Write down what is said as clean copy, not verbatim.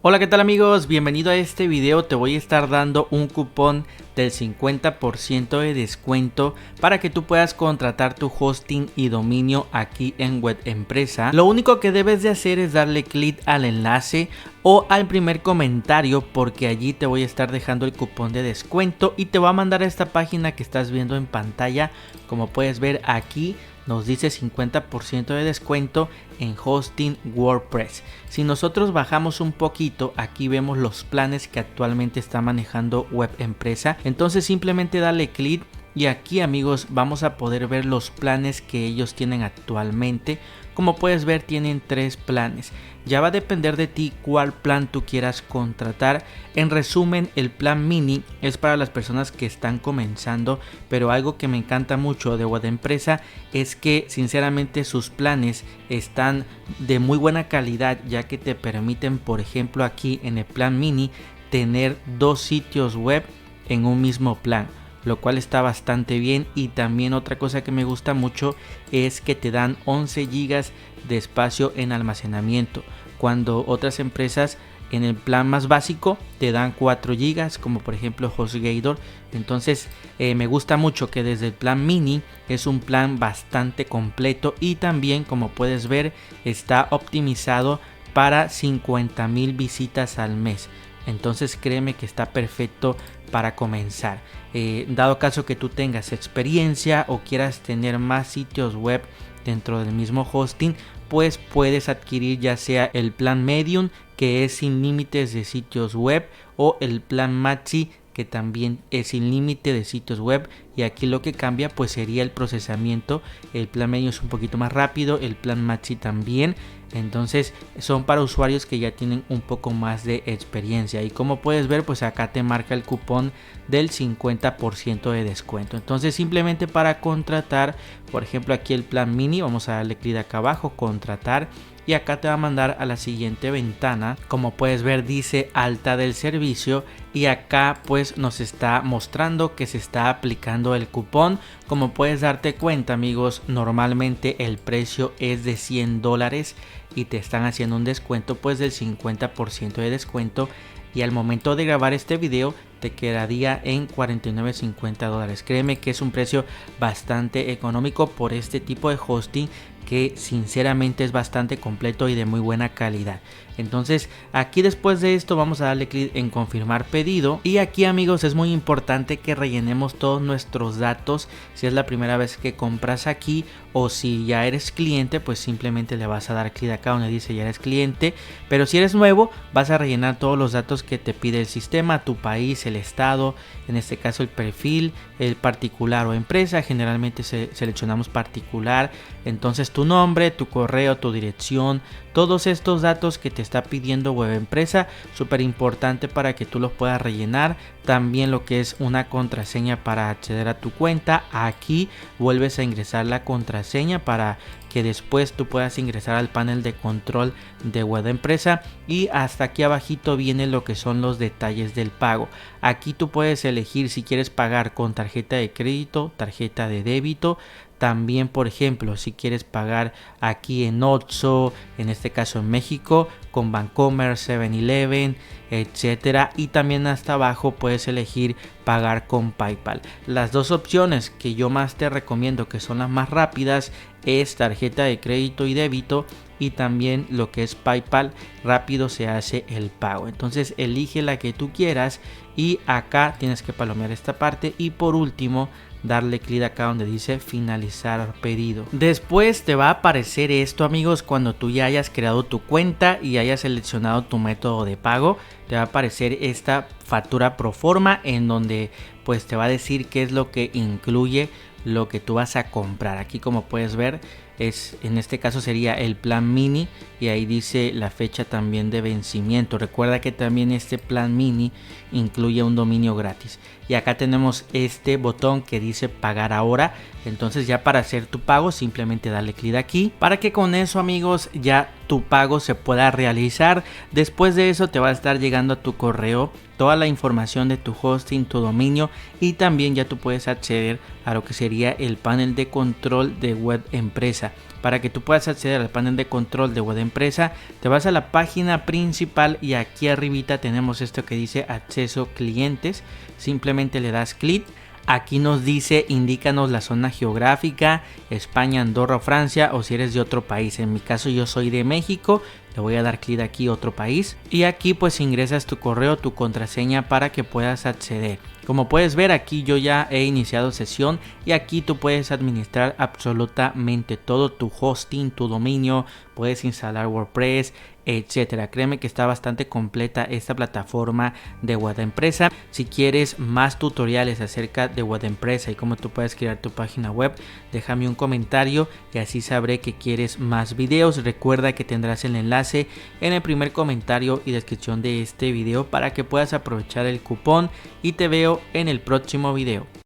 Hola, ¿qué tal amigos? Bienvenido a este video. Te voy a estar dando un cupón del 50% de descuento para que tú puedas contratar tu hosting y dominio aquí en Web Empresa. Lo único que debes de hacer es darle clic al enlace o al primer comentario, porque allí te voy a estar dejando el cupón de descuento y te va a mandar a esta página que estás viendo en pantalla. Como puedes ver aquí nos dice 50% de descuento en hosting WordPress. Si nosotros bajamos un poquito, aquí vemos los planes que actualmente está manejando Web Empresa. Entonces simplemente dale clic y aquí, amigos, vamos a poder ver los planes que ellos tienen actualmente. Como puedes ver, tienen 3 planes. Ya va a depender de ti cuál plan tú quieras contratar. En resumen, el plan mini es para las personas que están comenzando, pero algo que me encanta mucho de Web Empresa es que sinceramente sus planes están de muy buena calidad, ya que te permiten, por ejemplo, aquí en el plan mini tener 2 sitios web en un mismo plan, lo cual está bastante bien. Y también otra cosa que me gusta mucho es que te dan 11 GB de espacio en almacenamiento, cuando otras empresas en el plan más básico te dan 4 GB, como por ejemplo HostGator. Entonces me gusta mucho que desde el plan mini es un plan bastante completo y también, como puedes ver, está optimizado para 50,000 visitas al mes. Entonces créeme que está perfecto para comenzar. Dado caso que tú tengas experiencia o quieras tener más sitios web dentro del mismo hosting, pues puedes adquirir ya sea el plan Medium, que es sin límites de sitios web, o el plan Maxi, que también es sin límite de sitios web. Y aquí lo que cambia pues sería el procesamiento. El plan Medium es un poquito más rápido, el plan Maxi también. Entonces son para usuarios que ya tienen un poco más de experiencia. Y como puedes ver, pues acá te marca el cupón del 50% de descuento. Entonces simplemente para contratar, por ejemplo aquí el plan mini, vamos a darle clic acá abajo, contratar. Y acá te va a mandar a la siguiente ventana. Como puedes ver, dice alta del servicio, y acá pues nos está mostrando que se está aplicando el cupón. Como puedes darte cuenta, amigos, normalmente el precio es de $100 y te están haciendo un descuento pues del 50% de descuento, y al momento de grabar este video te quedaría en $49.50. Créeme que es un precio bastante económico por este tipo de hosting, que sinceramente es bastante completo y de muy buena calidad. Entonces aquí después de esto vamos a darle clic en confirmar pedido, y aquí, amigos, es muy importante que rellenemos todos nuestros datos. Si es la primera vez que compras aquí, o si ya eres cliente, pues simplemente le vas a dar clic acá donde dice ya eres cliente. Pero si eres nuevo, vas a rellenar todos los datos que te pide el sistema: tu país, el estado, en este caso el perfil, el particular o empresa. Generalmente seleccionamos particular. Entonces tu nombre, tu correo, tu dirección, todos estos datos que te está pidiendo Web Empresa, súper importante para que tú los puedas rellenar. También lo que es una contraseña para acceder a tu cuenta. Aquí vuelves a ingresar la contraseña para que después tú puedas ingresar al panel de control de Web Empresa. Y hasta aquí abajito viene lo que son los detalles del pago. Aquí tú puedes elegir si quieres pagar con tarjeta de crédito, tarjeta de débito. También, por ejemplo, si quieres pagar aquí en Oxxo, en este caso en México, con Bancomer, 7-Eleven, etcétera. Y también hasta abajo puedes elegir pagar con PayPal. Las dos opciones que yo más te recomiendo, que son las más rápidas, es tarjeta de crédito y débito, y también lo que es PayPal. Rápido se hace el pago. Entonces elige la que tú quieras, y acá tienes que palomear esta parte, y por último darle clic acá donde dice finalizar pedido. Después te va a aparecer esto, amigos, cuando tú ya hayas creado tu cuenta y hayas seleccionado tu método de pago. Te va a aparecer esta factura pro forma, en donde pues te va a decir qué es lo que incluye lo que tú vas a comprar. Aquí, como puedes ver, en este caso sería el plan mini, y ahí dice la fecha también de vencimiento. Recuerda que también este plan mini incluye un dominio gratis. Y acá tenemos este botón que dice pagar ahora. Entonces ya para hacer tu pago simplemente dale clic aquí, para que con eso, amigos, ya tu pago se pueda realizar. Después de eso te va a estar llegando a tu correo toda la información de tu hosting, tu dominio, y también ya tú puedes acceder a lo que sería el panel de control de Web Empresa. Para que tú puedas acceder al panel de control de WordEmpresa, te vas a la página principal y aquí arribita tenemos esto que dice acceso clientes. Simplemente le das clic. Aquí nos dice indícanos la zona geográfica, España, Andorra o Francia, o si eres de otro país. En mi caso yo soy de México, le voy a dar clic aquí otro país y aquí pues ingresas tu correo, tu contraseña para que puedas acceder. Como puedes ver, aquí yo ya he iniciado sesión y aquí tú puedes administrar absolutamente todo, tu hosting, tu dominio, puedes instalar WordPress, etcétera. Créeme que está bastante completa esta plataforma de WordEmpresa. Si quieres más tutoriales acerca de WordEmpresa y cómo tú puedes crear tu página web, déjame un comentario y así sabré que quieres más videos. Recuerda que tendrás el enlace en el primer comentario y descripción de este video para que puedas aprovechar el cupón y te veo en el próximo video.